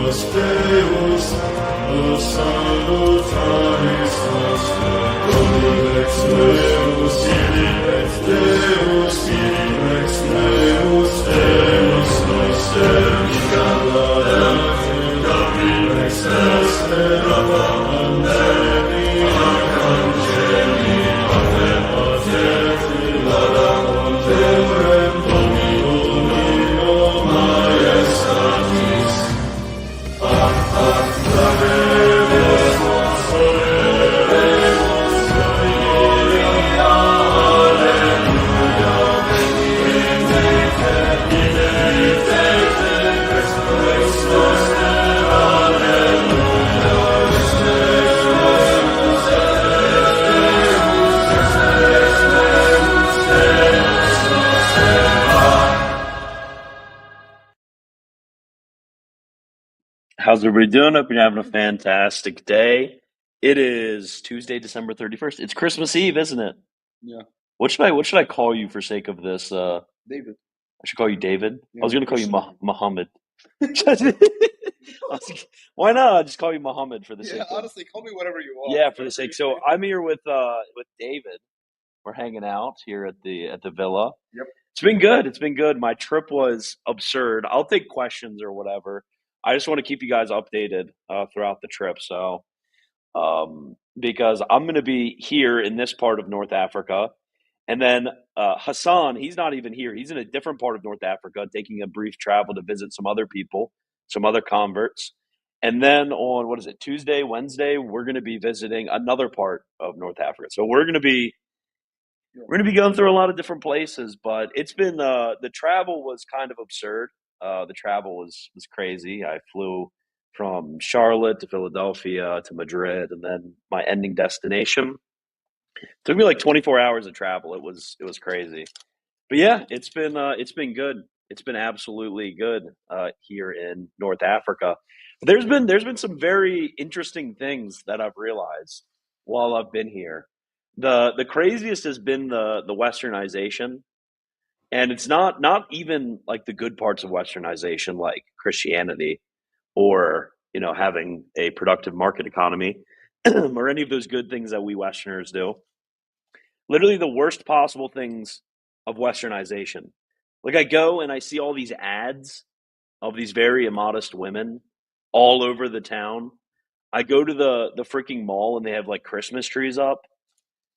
Deus, o salutaris nostre, Dominex Deus, Ilinex Deus, Ilinex Deus, Deus noster, Dominex est, Angeli, Ave Pater, Laudam Deum, Domino Majestatis, How's everybody doing? Hope you're having a fantastic day. It is Tuesday, December 31st. It's Christmas Eve, isn't it? Yeah. What should I call you for sake of this? David. I should call you David. Yeah, I was going to call you Christian. Muhammad. Why not? I'll just call you Muhammad for the sake of Honestly, call me whatever you want. Yeah, for the sake. So I'm here with David. We're hanging out here at the villa. Yep. It's been good. It's been good. My trip was absurd. I'll take questions or whatever. I just want to keep you guys updated throughout the trip. So, because I'm going to be here in this part of North Africa, and then Hassan, he's not even here. He's in a different part of North Africa, taking a brief travel to visit some other people, some other converts. And then on, what is it, Tuesday, Wednesday, we're going to be visiting another part of North Africa. So we're going to be going through a lot of different places, but it's been the travel was kind of absurd. The travel was crazy. I flew from Charlotte to Philadelphia to Madrid, and then my ending destination took me like 24 hours of travel. It was crazy, but yeah, it's been good. It's been absolutely good here in North Africa. There's been some very interesting things that I've realized while I've been here. The craziest has been the westernization, and it's not even like the good parts of westernization, like Christianity or having a productive market economy or any of those good things that we Westerners do. Literally the worst possible things of westernization. Like, I go and I see all these ads of these very immodest women all over the town. I go to the freaking mall and they have like Christmas trees up.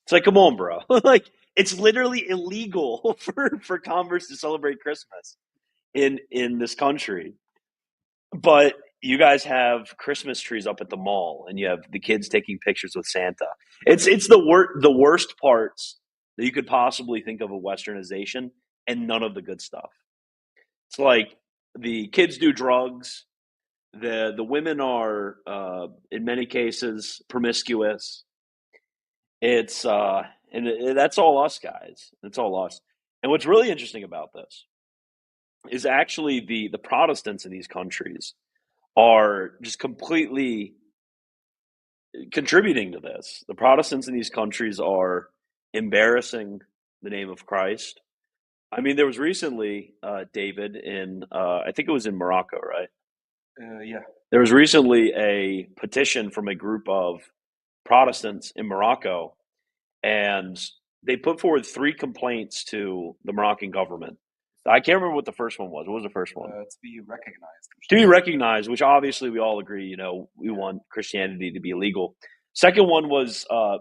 It's like, come on, bro. Like, it's literally illegal for Converse to celebrate Christmas in this country. But you guys have Christmas trees up at the mall, and you have the kids taking pictures with Santa. It's the worst parts that you could possibly think of westernization, and none of the good stuff. It's like the kids do drugs. The women are in many cases promiscuous. It's and that's all us guys. It's all us. And what's really interesting about this is actually the Protestants in these countries are just completely contributing to this. The Protestants in these countries are embarrassing the name of Christ. I mean, there was recently, David, in I think it was in Morocco, right? Yeah. There was recently a petition from a group of Protestants in Morocco, and they put forward 3 complaints to the Moroccan government. I can't remember what the first one was. What was the first one? To be recognized. To be recognized, which obviously we all agree, we want Christianity to be illegal. Second one was to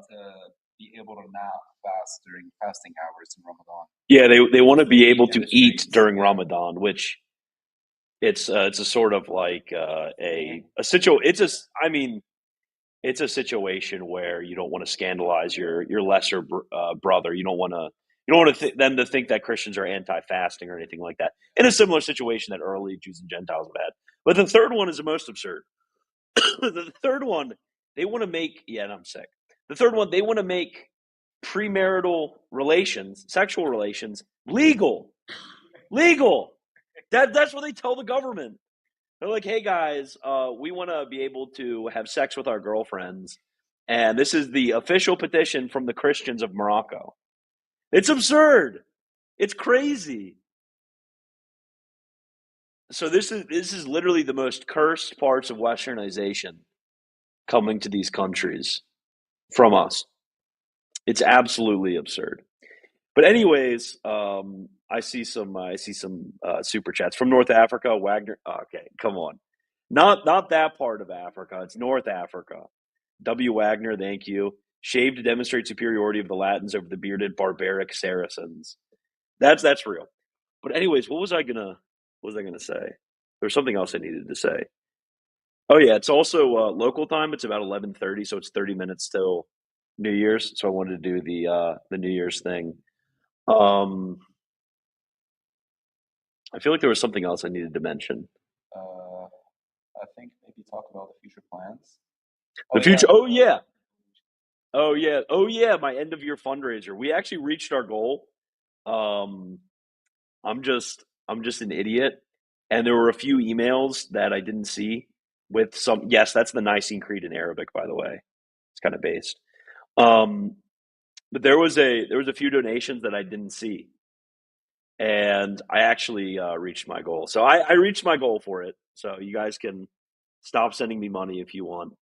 be able to not fast during fasting hours in Ramadan. Yeah, they want to be able to eat during Ramadan, which it's a sort of like it's a situation where you don't want to scandalize your lesser brother. You don't want them to think that Christians are anti-fasting or anything like that. In a similar situation that early Jews and Gentiles have had. But the third one is the most absurd. The third one, they want to make, and I'm sick. The third one, they want to make premarital relations, sexual relations, legal. Legal. That's what they tell the government. They're like, hey guys, we want to be able to have sex with our girlfriends. And this is the official petition from the Christians of Morocco. It's absurd. It's crazy. So this is literally the most cursed parts of westernization coming to these countries from us. It's absolutely absurd. But anyways, I see some super chats from North Africa. Wagner. Okay, come on, not that part of Africa. It's North Africa. W. Wagner, thank you. Shaved to demonstrate superiority of the Latins over the bearded barbaric Saracens. That's real. But anyways, what was I gonna say? There's something else I needed to say. Oh yeah, it's also local time. It's about 11:30, so it's 30 minutes till New Year's. So I wanted to do the New Year's thing. Um, I feel like there was something else I needed to mention. Uh, I think maybe talk about the future plans. The Oh yeah, future. Oh yeah. Oh yeah. Oh yeah. My end of year fundraiser. We actually reached our goal. Um, I'm just an idiot, and there were a few emails that I didn't see with some. Yes, that's the Nicene Creed in Arabic, by the way. It's kind of based. Um, but there was a few donations that I didn't see, and I actually reached my goal. So I reached my goal for it. So you guys can stop sending me money if you want.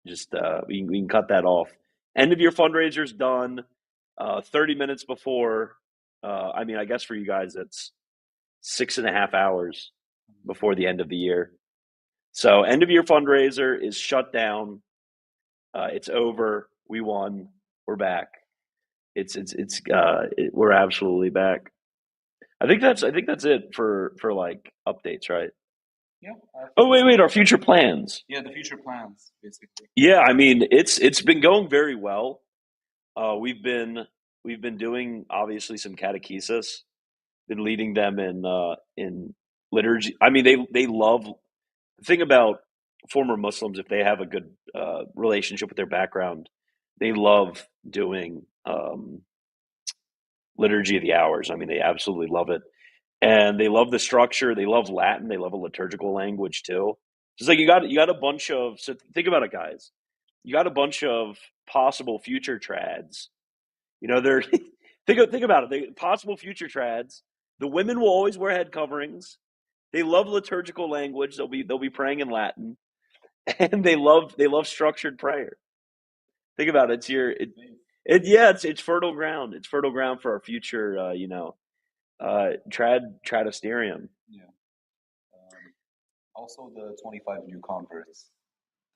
Just we can cut that off. End of your fundraiser's done. 30 minutes before. I mean, I guess for you guys, it's 6.5 hours before the end of the year. So end of year fundraiser is shut down. It's over. We won. We're back. We're absolutely back. I think that's it for like updates, right? yeah. I Oh think wait, our future plans. yeah, the future plans basically. Yeah, I mean it's been going very well. We've been doing obviously some catechesis, been leading them in liturgy. I mean they love the thing about former Muslims if they have a good relationship with their background, they love doing liturgy of the hours. I mean they absolutely love it. And they love the structure. They love Latin. They love a liturgical language too. Just like you got a bunch of so think about it, guys. You got a bunch of possible future trads. They're think about it. Possible future trads. The women will always wear head coverings. They love liturgical language. They'll be praying in Latin, and they love structured prayer. Think about it. Yeah. It's fertile ground. It's fertile ground for our future. Tradisterium. Yeah. Also, the 25 new converts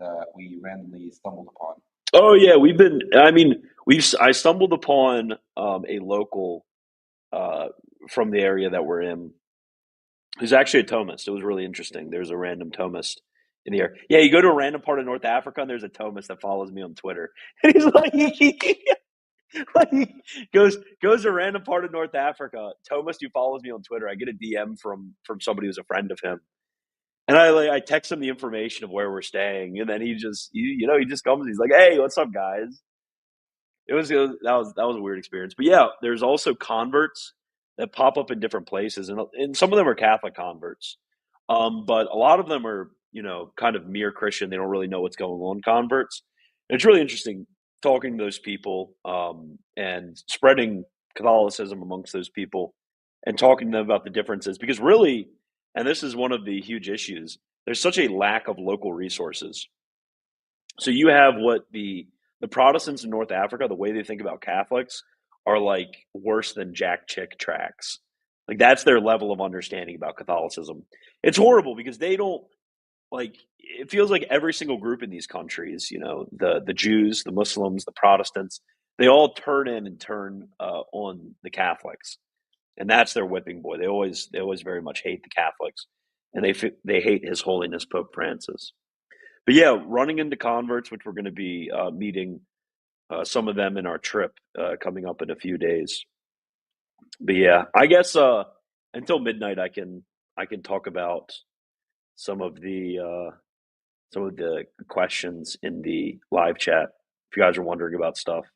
that we randomly stumbled upon. Oh yeah, we've been. I mean, I stumbled upon a local uh, from the area that we're in, who's actually a Thomist. It was really interesting. There's a random Thomist in the area. Yeah, you go to a random part of North Africa, and there's a Thomist that follows me on Twitter, and he's like goes to a random part of North Africa. Thomist who follows me on Twitter. I get a DM from somebody who's a friend of him. And I text him the information of where we're staying, and then he just comes. He's like, "Hey, what's up, guys?" That was a weird experience. But yeah, there's also converts that pop up in different places, and some of them are Catholic converts, but a lot of them are kind of mere Christian. They don't really know what's going on. Converts. And it's really interesting talking to those people and spreading Catholicism amongst those people and talking to them about the differences because really, and this is one of the huge issues. There's such a lack of local resources. So you have what the Protestants in North Africa, the way they think about Catholics, are like worse than Jack Chick tracks. Like that's their level of understanding about Catholicism. It's horrible because they don't like. It feels like every single group in these countries, the Jews, the Muslims, the Protestants, they all turn in and turn on the Catholics, and that's their whipping boy. They always very much hate the Catholics, and they hate His Holiness Pope Francis. But yeah, running into converts, which we're going to be meeting some of them in our trip coming up in a few days. But yeah, I guess until midnight, I can talk about some of the questions in the live chat. If you guys are wondering about stuff,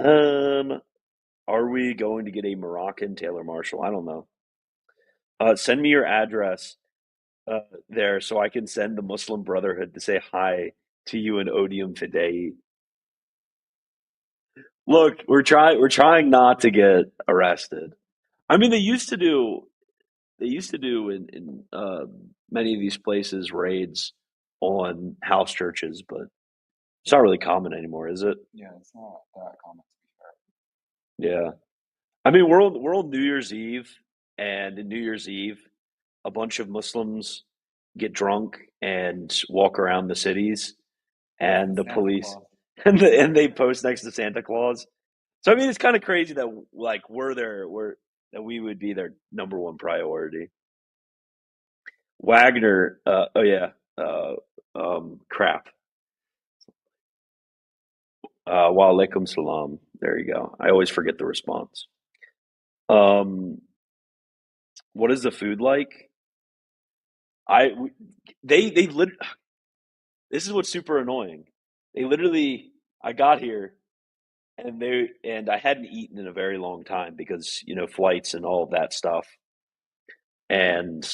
are we going to get a Moroccan Taylor Marshall? I don't know. Send me your address there so I can send the Muslim Brotherhood to say hi to you and Odium Fidei. Look, we're trying not to get arrested. I mean, they used to do do in many of these places raids on house churches, but it's not really common anymore, is it? Yeah, it's not that common to be fair. Yeah. I mean, we're on New Year's Eve, and in New Year's Eve, a bunch of Muslims get drunk and walk around the cities, Next to and the Santa police Claus. and they post next to Santa Claus. So I mean, it's kind of crazy that like that we would be their number one priority. Wagner, oh yeah, crap. Wa alaikum salam. There you go. I always forget the response. Um, what is the food like? I w- they lit. This is what's super annoying. They literally, I got here and I hadn't eaten in a very long time because flights and all of that stuff. And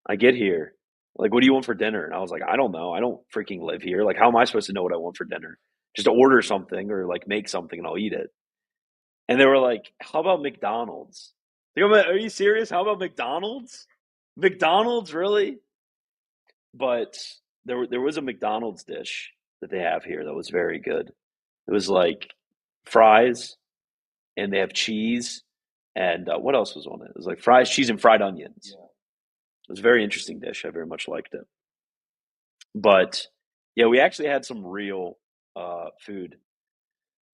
I get here, like, what do you want for dinner? And I was like, I don't know. I don't freaking live here. Like, how am I supposed to know what I want for dinner? Just order something or like make something and I'll eat it. And they were like, how about McDonald's? Like, are you serious? How about McDonald's? McDonald's, really? But there was a McDonald's dish that they have here that was very good. It was like fries, and they have cheese, and what else was on it? It was like fries, cheese, and fried onions. Yeah. It was a very interesting dish. I very much liked it. But yeah, we actually had some real food,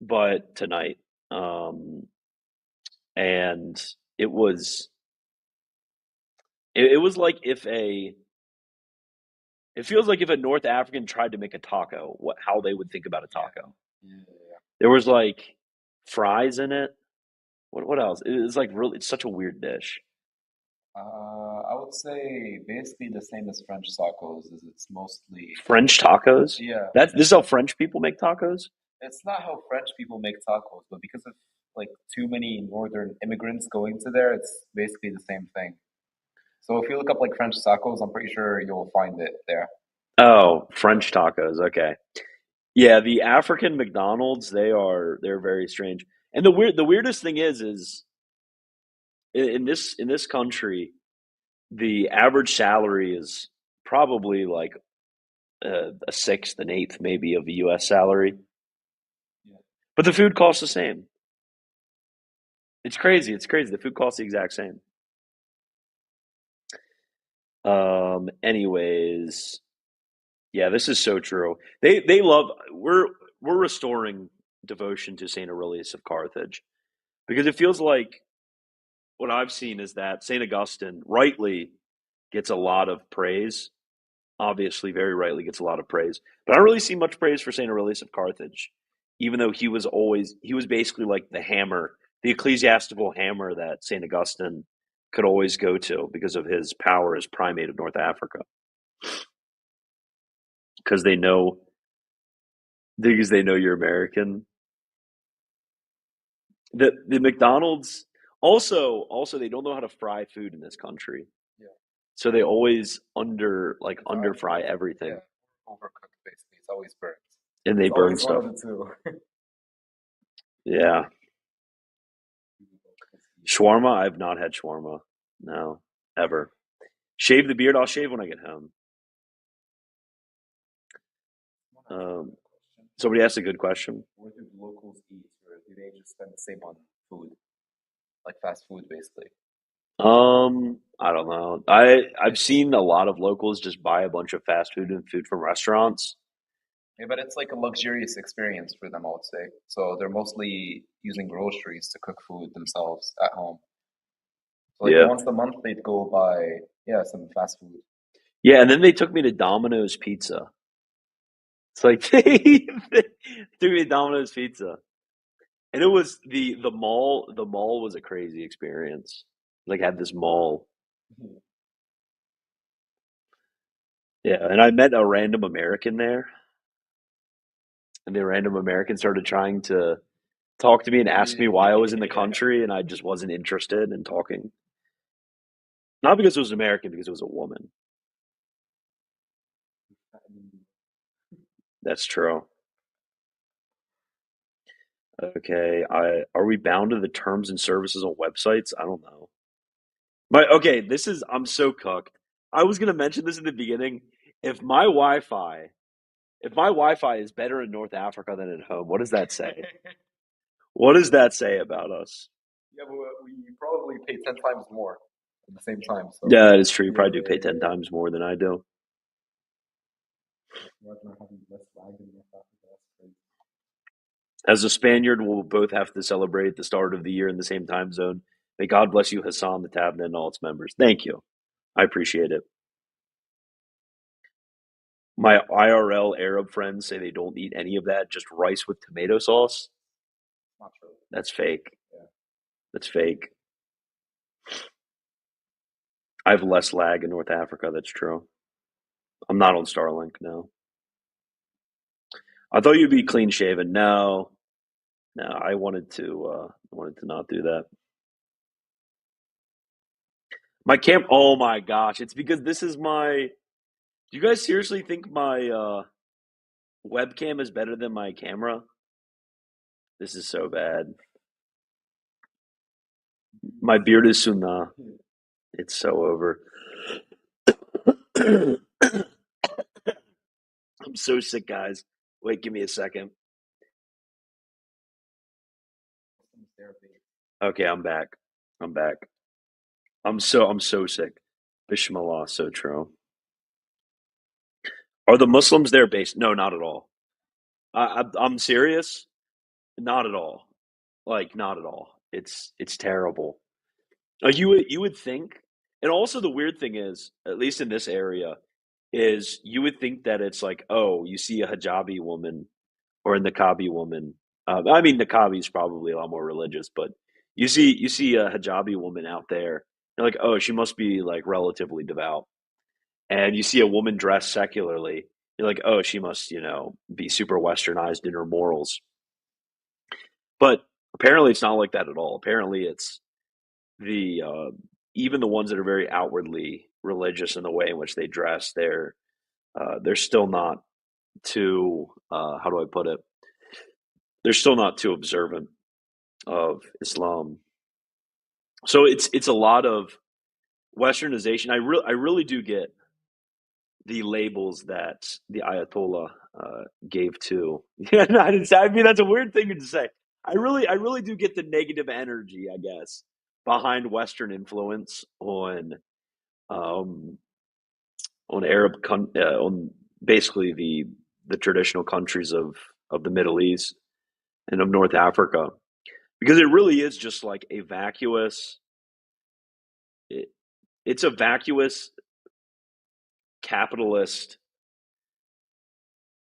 but tonight, um, and it was it was like if a it feels like if a North African tried to make a taco, what how they would think about a Yeah. taco. Yeah. There was like fries in it. What else? It's like really, it's such a weird dish. I would say basically the same as French tacos, is it's mostly French tacos. yeah. This is how French people make tacos. It's not how French people make tacos, but because of like too many northern immigrants going to there, it's basically the same thing. So if you look up like French tacos, I'm pretty sure you'll find it there. Oh, French tacos. Okay. Yeah, the African McDonald's, they're very strange. And the weirdest thing is in this country, the average salary is probably like a sixth, an eighth, maybe of a U.S. salary, Yeah. but the food costs the same. It's crazy. It's crazy. The food costs the exact same. Anyways, yeah, this is so true. They love we're restoring devotion to Saint Aurelius of Carthage because it feels like what I've seen is that Saint Augustine rightly gets a lot of praise. Obviously, very rightly gets a lot of praise, but I don't really see much praise for Saint Aurelius of Carthage, even though he was basically like the hammer, the ecclesiastical hammer that Saint Augustine could always go to because of his power as primate of North Africa. Because they know you're American. The McDonald's also they don't know how to fry food in this country. Yeah. So they always It's under either fry everything yeah, overcooked basically. It's always burnt. and they It's burn always one stuff. of the two. Yeah. Shawarma, I've not had shawarma. No, ever. Shave the beard, I'll shave when I get home. Somebody asked a good question. Where do locals eat, or do they just spend the same on food, like fast food, basically? I don't know. I've seen a lot of locals just buy a bunch of fast food and food from restaurants. Yeah, but it's like a luxurious experience for them, I would say. So they're mostly using groceries to cook food themselves at home. So like Yeah. once a month, they'd go buy yeah some fast food. Yeah, and then they took me to Domino's Pizza. It's like they took me to Domino's Pizza. And it was the mall was a crazy experience. Like had this mall. Yeah, and I met a random American there, and the random American started trying to talk to me and ask me why I was in the Yeah. country, and I just wasn't interested in talking. Not because it was American, because it was a woman. That's true. Okay, I are we bound to the terms and services on websites? I don't know. Okay, this is I'm so cooked. I was gonna mention this in the beginning. If my Wi-Fi, if my Wi-Fi is better in North Africa than at home, what does that say? What does that say about us? Yeah, but we probably pay 10 times more at the same time. So Yeah, that is true. You yeah, probably do yeah, pay yeah, 10 yeah. times more than I do. Imagine having less lag in North Africa. That's crazy. As a Spaniard, we'll both have to celebrate the start of the year in the same time zone. May God bless you, Hassan, the Tabnet, and all its members. Thank you. I appreciate it. My IRL Arab friends say they don't eat any of that, just rice with tomato sauce. Not true. That's fake. Yeah. That's fake. I have less lag in North Africa. That's true. I'm not on Starlink, no. I thought you'd be clean shaven. No, no, I wanted to not do that. My camp, oh my gosh, it's because this is my, do you guys seriously think my webcam is better than my camera? This is so bad. My beard is sunnah. It's so over. I'm so sick, guys. Wait, give me a second. Okay, I'm back. I'm back. I'm so sick. Bismillah, so true. Are the Muslims there based? No, not at all. I'm serious. Not at all. Like not at all. It's terrible. You would think, and also the weird thing is, at least in this area, is you would think that it's like, oh, you see a hijabi woman or a niqabi woman. I mean, niqabi is probably a lot more religious, but you see a hijabi woman out there. You're like, oh, she must be like relatively devout. And you see a woman dressed secularly. You're like, oh, she must, be super westernized in her morals. But apparently, it's not like that at all. Apparently, it's the even the ones that are very outwardly religious in the way in which they dress. They're still not too how do I put it? They're still not too observant of Islam. So it's a lot of westernization. I really do get the labels that the Ayatollah gave to. Yeah, no, I didn't say. I mean, that's a weird thing to say. I really do get the negative energy, I guess, behind Western influence um, on on basically the traditional countries of the Middle East and of North Africa, because it really is just like a vacuous. It, it's a vacuous capitalist,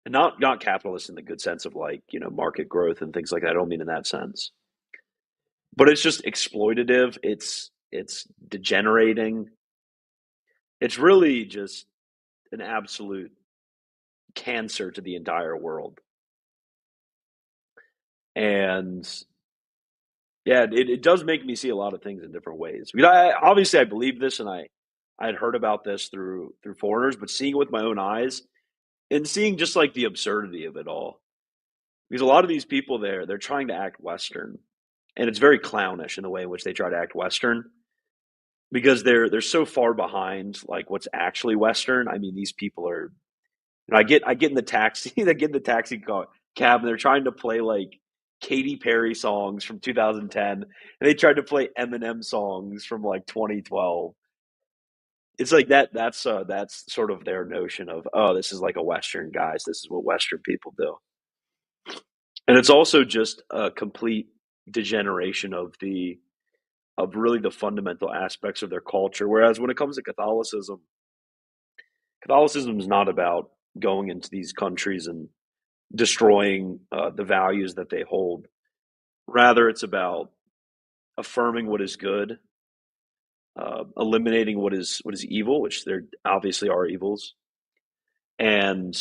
and not capitalist in the good sense of like market growth and things like that. I don't mean in that sense, but it's just exploitative. It's degenerating. It's really just an absolute cancer to the entire world. And yeah, it does make me see a lot of things in different ways. Because obviously I believe this, and I had heard about this through foreigners, but seeing it with my own eyes and seeing just like the absurdity of it all. Because a lot of these people they're trying to act Western, and it's very clownish in the way in which they try to act Western because they're so far behind like what's actually Western. I mean, these people are. I get in the taxi, I get in the cab, and they're trying to play like Katy Perry songs from 2010, and they tried to play Eminem songs from like 2012. It's like that. That's sort of their notion of, oh, this is like a Western guys. This is what Western people do. And it's also just a complete degeneration of really the fundamental aspects of their culture. Whereas when it comes to Catholicism is not about going into these countries and destroying the values that they hold. Rather, it's about affirming what is good, eliminating what is evil, which there obviously are evils, and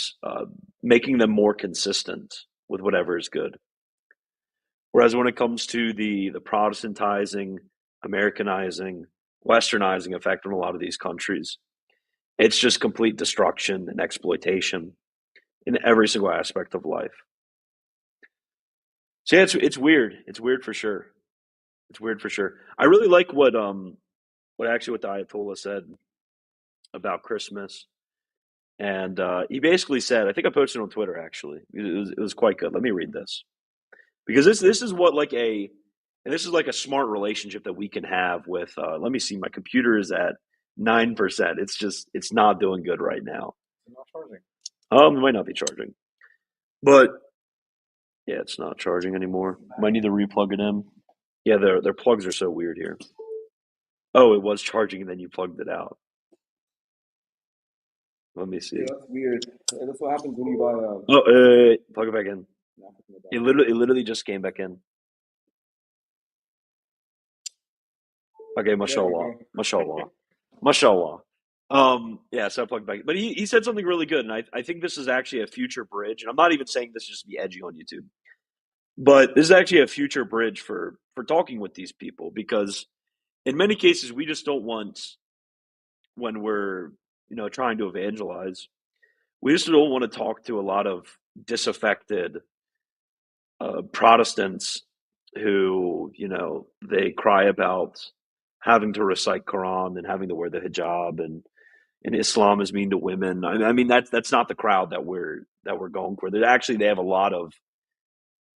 making them more consistent with whatever is good. Whereas when it comes to the Protestantizing, Americanizing, Westernizing effect in a lot of these countries, it's just complete destruction and exploitation in every single aspect of life. So yeah, it's weird. It's weird for sure. It's weird for sure. I really like what what the Ayatollah said about Christmas, and he basically said, I think I posted it on Twitter actually. It was quite good. Let me read this because this is what like and this is like a smart relationship that we can have with. Let me see. My computer is at 9%. It's not doing good right now. It's not charging. It might not be charging, but yeah, it's not charging anymore. Might need to replug it in. Yeah, their plugs are so weird here. Oh, it was charging and then you plugged it out. Let me see. Yeah, that's weird. That's what happens when you buy Oh, plug it back in. an African It adapter. literally just came back in. Okay, There we mashallah, go. mashallah, mashallah. Yeah, so I plugged back. But he said something really good, and I think this is actually a future bridge. And I'm not even saying this just to be edgy on YouTube, but this is actually a future bridge for talking with these people because in many cases we just don't want when we're trying to evangelize. We just don't want to talk to a lot of disaffected Protestants who, they cry about having to recite Quran and having to wear the hijab and Islam is mean to women. I mean that's not the crowd that we're going for. They have a lot of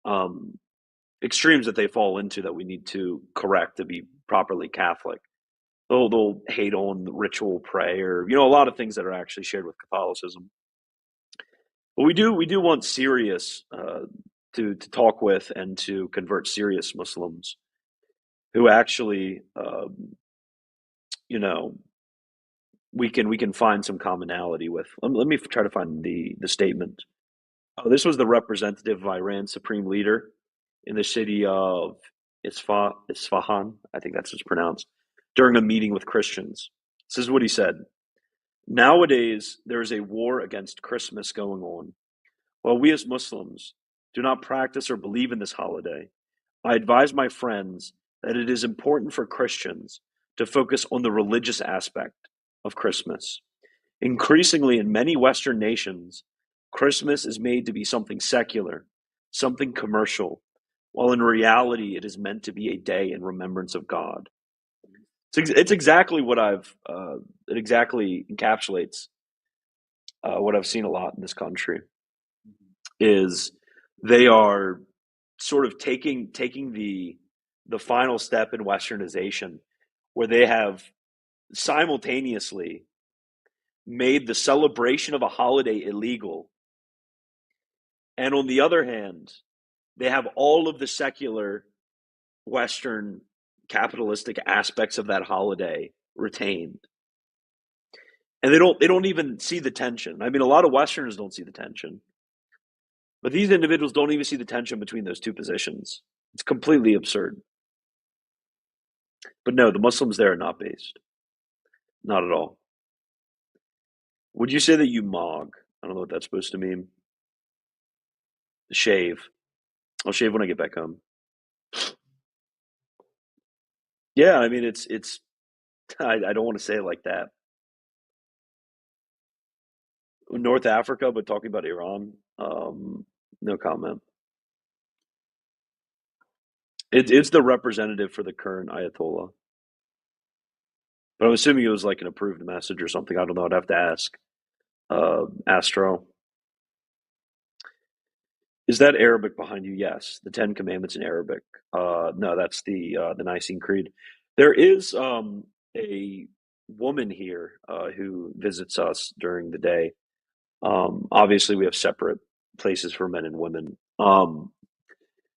um, extremes that they fall into that we need to correct to be properly Catholic. They'll hate on ritual prayer, a lot of things that are actually shared with Catholicism. But we do want serious to talk with and to convert serious Muslims who actually you know we can find some commonality with. Let me try to find the statement. Oh, this was the representative of Iran's supreme leader in the city of Isfahan, I think that's how it's pronounced, during a meeting with Christians. This is what he said. Nowadays, there is a war against Christmas going on. While we as Muslims do not practice or believe in this holiday, I advise my friends that it is important for Christians to focus on the religious aspect of Christmas. Increasingly, in many Western nations, Christmas is made to be something secular, something commercial, while in reality it is meant to be a day in remembrance of God. It's exactly what it exactly encapsulates what I've seen a lot in this country is they are sort of taking the final step in westernization where they have simultaneously made the celebration of a holiday illegal, and on the other hand they have all of the secular western capitalistic aspects of that holiday retained, and they don't even see the tension. I mean, a lot of Westerners don't see the tension, but these individuals don't even see the tension between those two positions. It's completely absurd. But no, the Muslims there are not based. Not at all. Would you say that you mog? I don't know what that's supposed to mean. Shave. I'll shave when I get back home. Yeah, I mean it's I don't want to say it like that. North Africa, but talking about Iran, no comment. It's the representative for the current Ayatollah. But I'm assuming it was like an approved message or something. I don't know. I'd have to ask. Astro. Is that Arabic behind you? Yes. The Ten Commandments in Arabic. No, that's the Nicene Creed. There is a woman here who visits us during the day. Obviously, we have separate places for men and women.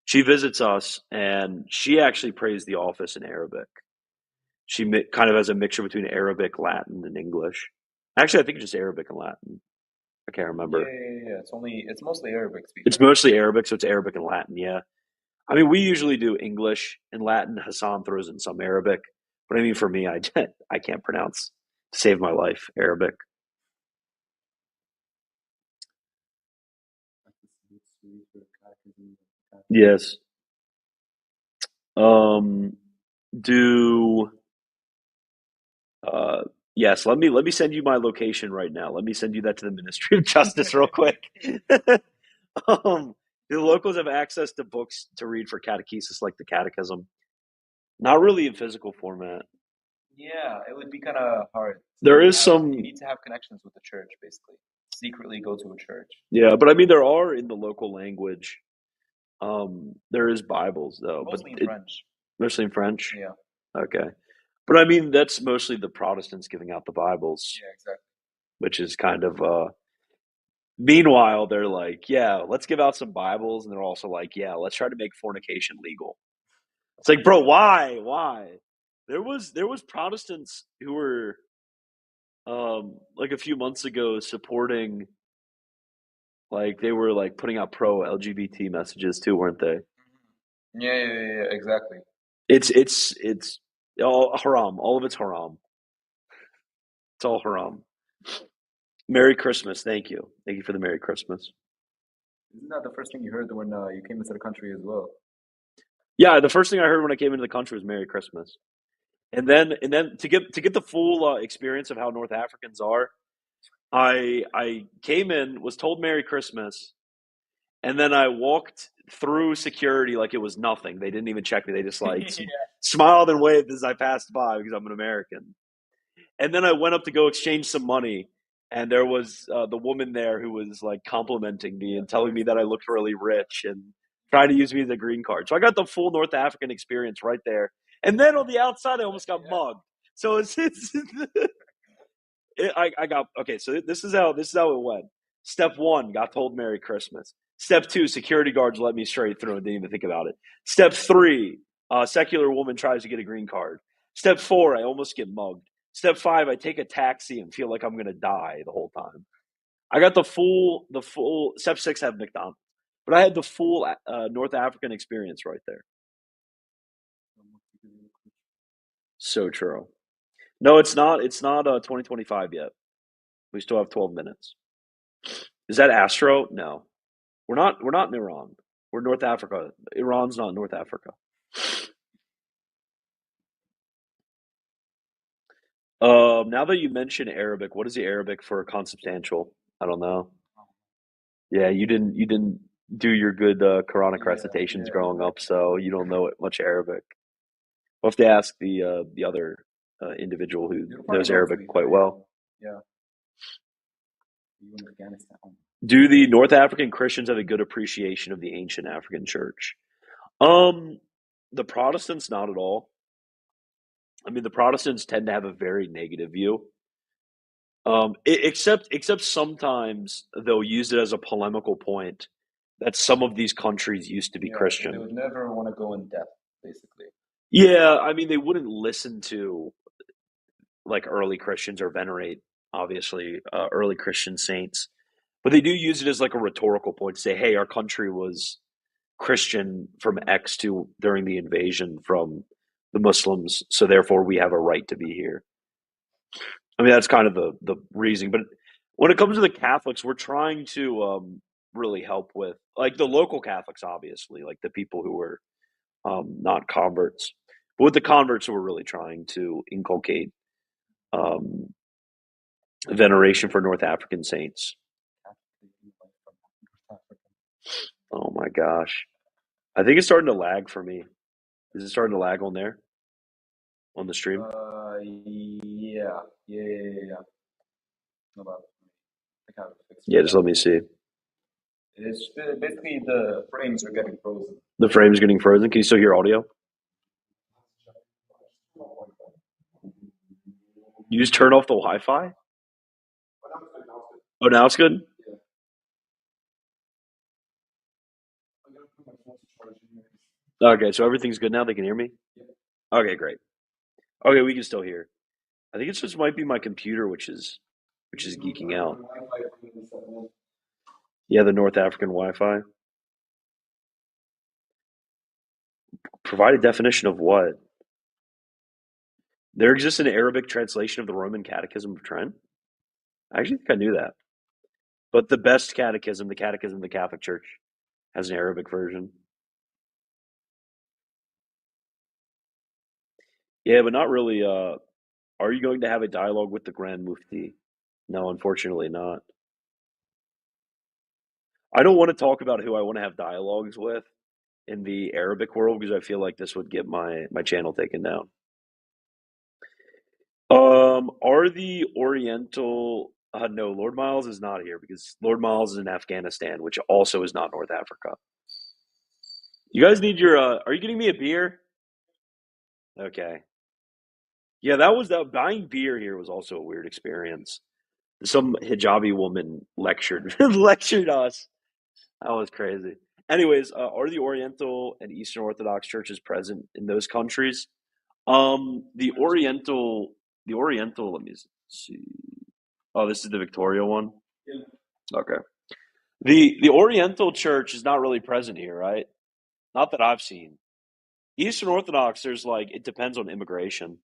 She visits us, and she actually prays the office in Arabic. She kind of has a mixture between Arabic, Latin, and English. Actually, I think it's just Arabic and Latin. I can't Yeah, remember. yeah, yeah. It's mostly Arabic It's speaking. mostly Arabic, so it's Arabic and Latin. Yeah. I mean, we usually do English and Latin. Hassan throws in some Arabic, but I mean, for me, I can't pronounce to save my life Arabic. Yes. Um. Do. Uh. Yes. Let me send you my location right now. Let me send you that to the Ministry of Justice real quick. um. The locals have access to books to read for catechesis, like the Catechism. Not really in physical format. Yeah, it would be kind of hard. There is You some, need to have connections with the church, basically. Secretly go to a church. yeah, but I mean, there are in the local language. There is Bibles though, but Mostly in it French. mostly in French. Yeah. Okay, but I mean, that's mostly the Protestants giving out the Bibles, Yeah, exactly. which is kind of. Meanwhile, they're like, yeah, let's give out some Bibles, and they're also like, yeah, let's try to make fornication legal. It's like, bro, why? Why? There was Protestants who were like a few months ago supporting, like they were like putting out pro LGBT messages too, weren't they? Yeah, yeah, yeah, yeah, exactly. It's all haram. All of it's haram. It's all haram. Merry Christmas. Thank you. Thank you for the Merry Christmas. Isn't that the first thing you heard when you came into the country as well? Yeah, the first thing I heard when I came into the country was Merry Christmas. And then to get the full experience of how North Africans are, I came in, was told Merry Christmas, and then I walked through security like it was nothing. They didn't even check me. They just like Yeah. smiled and waved as I passed by because I'm an American. And then I went up to go exchange some money, and there was the woman there who was like complimenting me and telling me that I looked really rich and trying to use me as a green card. So I got the full North African experience right there. And then on the outside, I almost got Yeah. mugged. So I got okay. So this is how it went. Step one, got told Merry Christmas. Step two, security guards let me straight through and didn't even think about it. Step three, secular woman tries to get a green card. Step four, I almost get mugged. Step five, I take a taxi and feel like I'm gonna die the whole time. I got the full. Step six, have McDonald's, but I had the full North African experience right there. So true. No, it's not. It's not 2025 yet. We still have 12 minutes. Is that Astro? No. We're not in Iran. We're North Africa. Iran's not North Africa. Now that you mention Arabic, what is the Arabic for consubstantial? I don't know. Yeah, you didn't do your good Quranic Yeah, recitations yeah, growing up, exactly. so you don't know much Arabic. We'll have to ask the other individual who You'll probably knows know, to Arabic be quite fair, yeah. well. Yeah, you in Afghanistan. Do the North African Christians have a good appreciation of the ancient African church? Um, the Protestants not at all. I mean, the Protestants tend to have a very negative view. Except sometimes they'll use it as a polemical point that some of these countries used to be Yeah, so they Christian. would never want to go in depth, basically. Yeah, I mean they wouldn't listen to like early Christians or venerate obviously early Christian saints, but they do use it as like a rhetorical point to say, "Hey, our country was Christian from X to during the invasion from the Muslims, so therefore we have a right to be here." I mean, that's kind of the reasoning. But when it comes to the Catholics, we're trying to really help with like the local Catholics, obviously, like the people who are not converts. But with the converts, we're really trying to inculcate um, veneration for North African saints. Oh my gosh, I think it's starting to lag for me. Is it starting to lag on there on the stream? Yeah, yeah, yeah, yeah, yeah. No bad. I have it fixed Yeah, right just now. let me see. It's basically the frames are getting frozen. The frame's getting frozen. Can you still hear audio? You just turn off the Wi-Fi. Oh, now it's good. Okay, so everything's good now. They can hear me. Okay, great. Okay, we can still hear. I think it just might be my computer, which is geeking out. Yeah, the North African Wi-Fi. Provide a definition of what? There exists an Arabic translation of the Roman Catechism of Trent. I actually think I knew that. But the best catechism, the Catechism of the Catholic Church, has an Arabic version. Yeah, but not really. Are you going to have a dialogue with the Grand Mufti? No, unfortunately not. I don't want to talk about who I want to have dialogues with in the Arabic world because I feel like this would get my channel taken down. Are the Oriental? No, Lord Miles is not here because Lord Miles is in Afghanistan, which also is not North Africa. You guys need your. Are you getting me a beer? Okay. Yeah, that was that. Buying beer here was also a weird experience. Some hijabi woman lectured lectured us. That was crazy. Anyways, are the Oriental and Eastern Orthodox churches present in those countries? The Oriental, the Oriental. Let me see. Oh, this is the Victoria one. Okay. The Oriental Church is not really present here, right? Not that I've seen. Eastern Orthodox, there's like it depends on immigration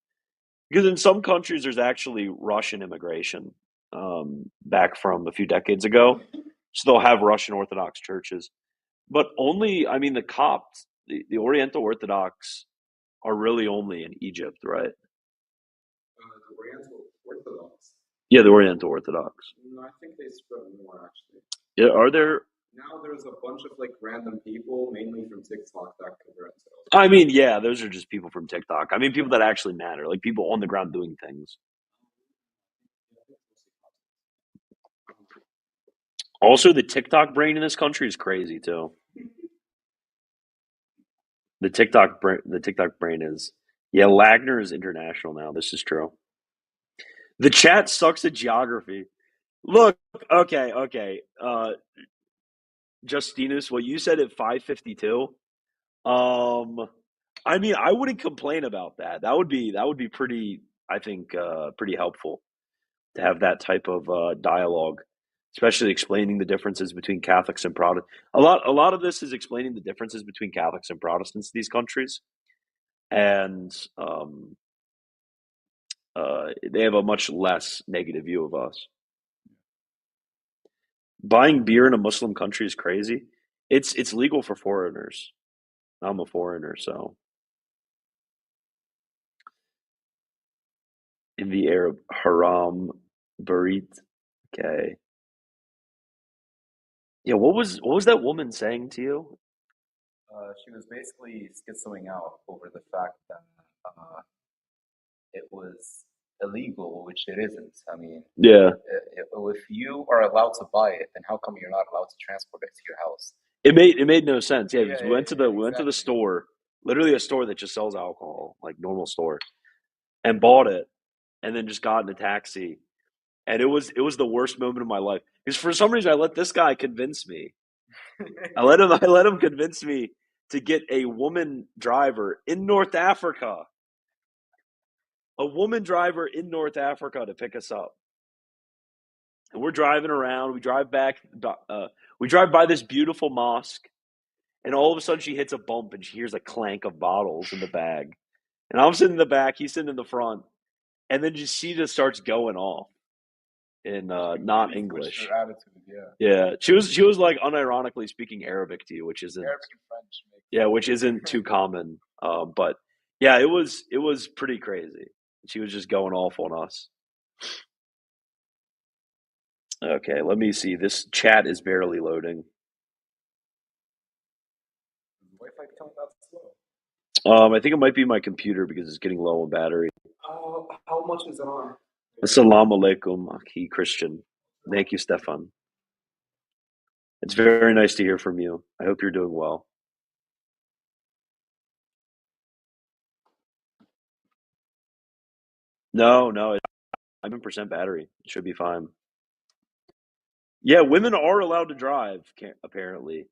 because in some countries there's actually Russian immigration back from a few decades ago, so they'll have Russian Orthodox churches, but only I mean the Copts, the Oriental Orthodox are really only in Egypt, right? The Oriental Orthodox. Yeah, the Oriental Orthodox. No, I think they spread more actually. Yeah, are there? Now there's a bunch of like random people, mainly from TikTok, that convert to I mean, yeah, those are just people from TikTok. I mean, people that actually matter, like people on the ground doing things. Also, the TikTok brain in this country is crazy too. The TikTok brain is. Yeah, Lagner is international now. This is true. The chat sucks at geography. Look, okay. Justinus, what you said at 5:52. Um, I mean, I wouldn't complain about that. That would be pretty. I think pretty helpful to have that type of dialogue, especially explaining the differences between Catholics and Protestants. A lot of this is explaining the differences between Catholics and Protestants in these countries, and they have a much less negative view of us. Buying beer in a Muslim country is crazy. It's legal for foreigners. I'm a foreigner, so in the Arab haram barit. Okay. Yeah, what was that woman saying to you? She was basically schizoing out over the fact that it was illegal, which it isn't. I mean, Yeah. if you are allowed to buy it, then how come you're not allowed to transport it to your house? It made no sense. Yeah, Yeah, because yeah, we went to the exactly. store, literally a store that just sells alcohol, like normal store, and bought it, and then just got in a taxi, and it was the worst moment of my life. Because for some reason I let this guy convince me. I let him convince me to get a woman driver in North Africa, a woman driver in North Africa to pick us up. And we're driving around. We drive back. We drive by this beautiful mosque, and all of a sudden she hits a bump, and she hears a clank of bottles in the bag. And I'm sitting in the back. He's sitting in the front, and then she just starts going off in not Switched English. her attitude, yeah. Yeah, she was like unironically speaking Arabic to you, which isn't Arabic and French make yeah, which isn't too common. But yeah, it was pretty crazy. She was just going off on us. Okay, let me see. This chat is barely loading. Wi-Fi becoming that slow. I think it might be my computer because it's getting low on battery. How much is it on? Assalamu alaikum, Aki Christian. Thank you, Stefan. It's very nice to hear from you. I hope you're doing well. No, it's 7% battery. It should be fine. Yeah, women are allowed to drive, apparently.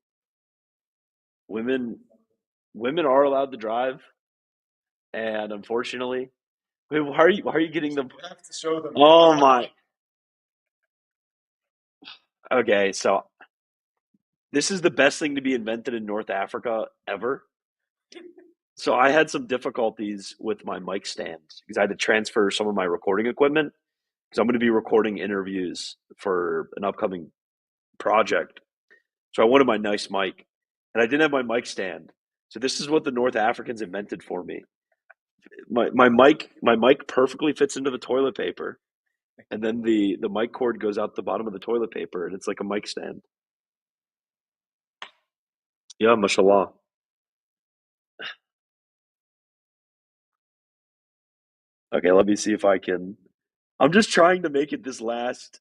Women women are allowed to drive, and unfortunately, wait, why are you getting them? You have to show them. Oh my. Okay, so this is the best thing to be invented in North Africa ever. So I had some difficulties with my mic stand because I had to transfer some of my recording equipment because I'm going to be recording interviews for an upcoming project. So I wanted my nice mic, and I didn't have my mic stand. So this is what the North Africans invented for me. My mic perfectly fits into the toilet paper, and then the mic cord goes out the bottom of the toilet paper, and it's like a mic stand. Yeah, mashallah. Okay, let me see if I can. I'm just trying to make it this last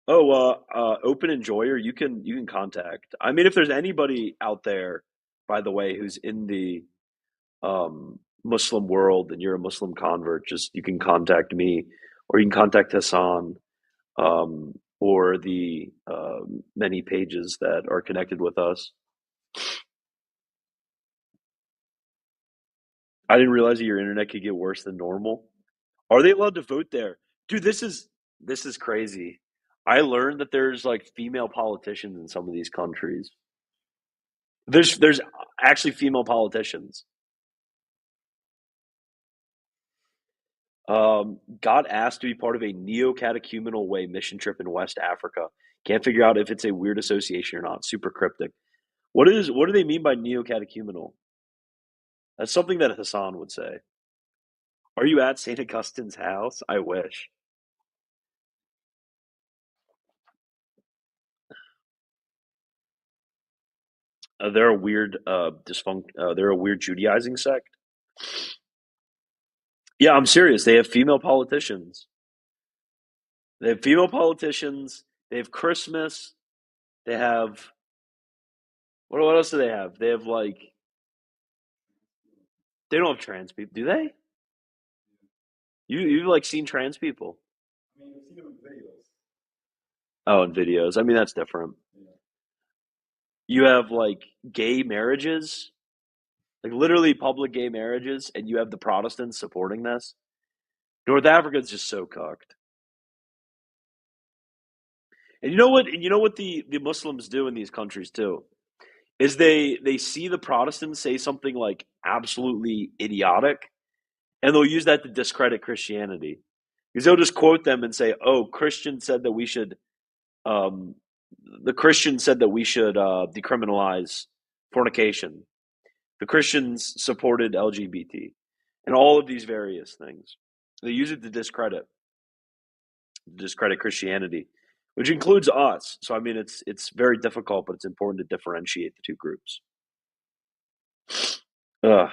open enjoyer. You can contact. I mean, if there's anybody out there, by the way, who's in the Muslim world and you're a Muslim convert, just you can contact me, or you can contact Hassan, or the many pages that are connected with us. I didn't realize that your internet could get worse than normal. Are they allowed to vote there? Dude, this is crazy. I learned that there's like female politicians in some of these countries. There's actually female politicians. Got asked to be part of a neo-catechumenal way mission trip in West Africa. Can't figure out if it's a weird association or not. Super cryptic. What do they mean by neo-catechumenal? That's something that Hassan would say. Are you at St. Augustine's house? I wish. They're a weird they're a weird Judaizing sect. Yeah, I'm serious. They have female politicians. They have female politicians. They have Christmas. They have what else do they have? They have like they don't have trans people, do they? You've like seen trans people? I mean, I've seen them in videos. Oh, in videos. I mean that's different. Yeah. You have like gay marriages, like literally public gay marriages, and you have the Protestants supporting this. North Africa is just so cocked. And you know what? And you know what the Muslims do in these countries too is they see the Protestants say something like absolutely idiotic, and they'll use that to discredit Christianity because they'll just quote them and say, "Oh, Christians said that we should." Um, the Christians said that we should decriminalize fornication. The Christians supported LGBT, and all of these various things. They use it to discredit Christianity, which includes us. So I mean, it's very difficult, but it's important to differentiate the two groups. Ugh.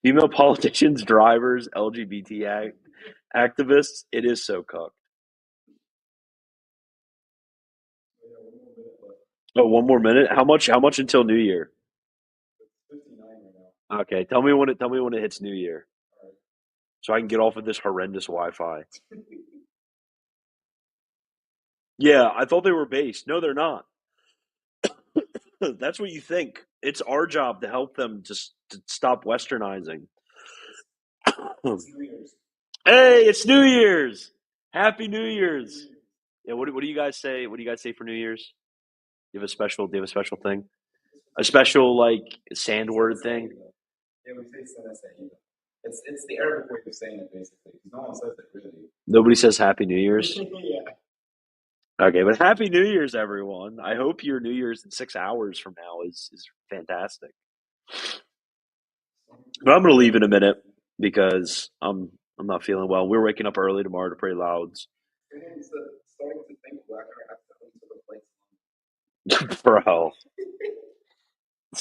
Female politicians, drivers, LGBT activists. It is so cooked. So yeah, 1 more minute left. Oh, one more minute. How much? How much until New Year? It's 59 right now. Okay, tell me when it. Tell me when it hits New Year, All right. so I can get off of this horrendous Wi-Fi. Yeah, I thought they were based. No, they're not. That's what you think. It's our job to help them just to stop westernizing. It's New Year's. Hey, it's New Year's! Happy New Year's! Yeah, what do you guys say? What do you guys say for New Year's? Do you have a special thing? A special like sand word thing? Yeah, we say Senesahida. It's the Arabic way of saying it basically. 'Cause no one says it really. Nobody says Happy New Year's. Yeah. Okay, but Happy New Year's, everyone! I hope your New Year's in 6 hours from now is fantastic. But I'm gonna leave in a minute because I'm not feeling well. We're waking up early tomorrow to pray louds. Someone's starting to think Wagner accidentally took a flight. Bro.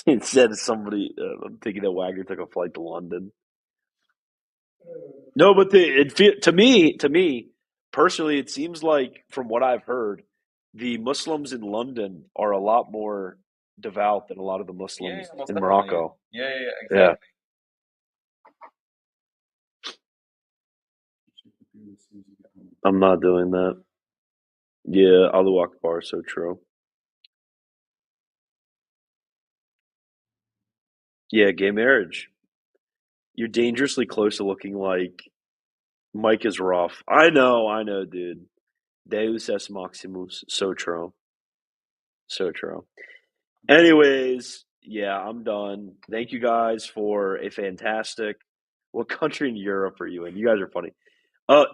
Instead of somebody, I'm thinking that Wagner took a flight to London. No, but to me personally, it seems like from what I've heard, the Muslims in London are a lot more devout than a lot of the Yeah, Muslims most in definitely. Morocco. Yeah, Yeah. exactly. I'm not doing that. Yeah, Allahu Akbar, so true. Yeah, gay marriage. You're dangerously close to looking like Mike is rough. I know, dude. Deus es Maximus. So true. So true. Anyways, yeah, I'm done. Thank you guys for a fantastic. What country in Europe are you in? You guys are funny.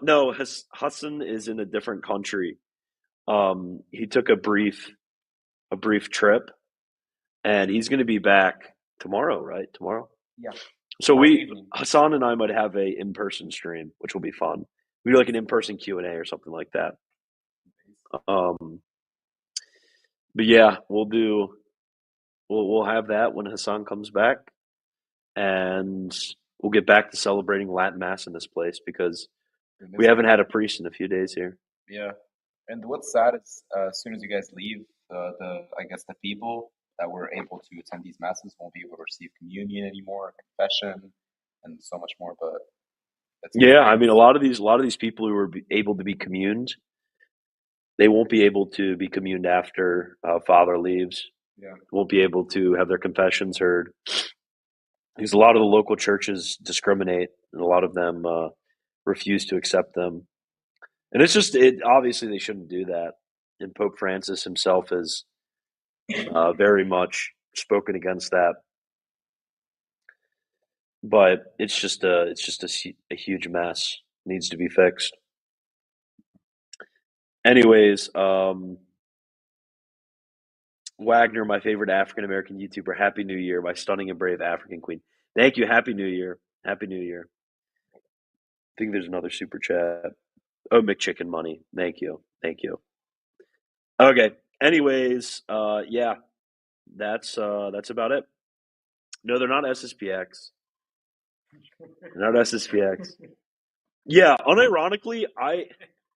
No, Hassan is in a different country. He took a brief trip, and he's going to be back tomorrow, right? Tomorrow. Yeah. So Tomorrow evening. Hassan and I might have a in-person stream, which will be fun. We do like an in-person Q&A or something like that. But yeah, we'll do. we'll have that when Hassan comes back, and we'll get back to celebrating Latin Mass in this place because We we miss haven't it. had a priest in a few days here. Yeah. And what's sad is as soon as you guys leave, I guess the people that were able to attend these masses won't be able to receive communion anymore, confession, and so much more. But it's Yeah, I great. mean, a lot of these people who were able to be communed, they won't be able to be communed after Father leaves. Yeah. Won't be able to have their confessions heard because a lot of the local churches discriminate, and a lot of them refuse to accept them. And it's just, obviously they shouldn't do that. And Pope Francis himself has very much spoken against that. But it's just a huge mess. Needs to be fixed. Anyways, Wagner, my favorite African American YouTuber. Happy New Year, my stunning and brave African queen. Thank you. Happy New Year. Happy New Year. I think there's another super chat. Oh, McChicken money. Thank you. Thank you. Okay. Anyways, yeah, that's about it. No, they're not SSPX. They're not SSPX. Yeah, unironically,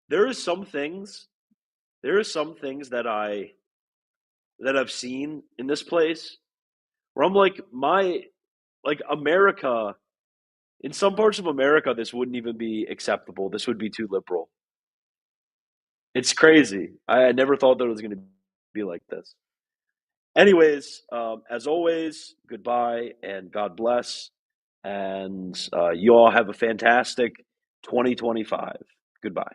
there are some things that I've seen in this place where I'm like, America, in some parts of America, this wouldn't even be acceptable. This would be too liberal. It's crazy. I never thought that it was going to be like this. Anyways, as always, goodbye and God bless. And you all have a fantastic 2025. Goodbye.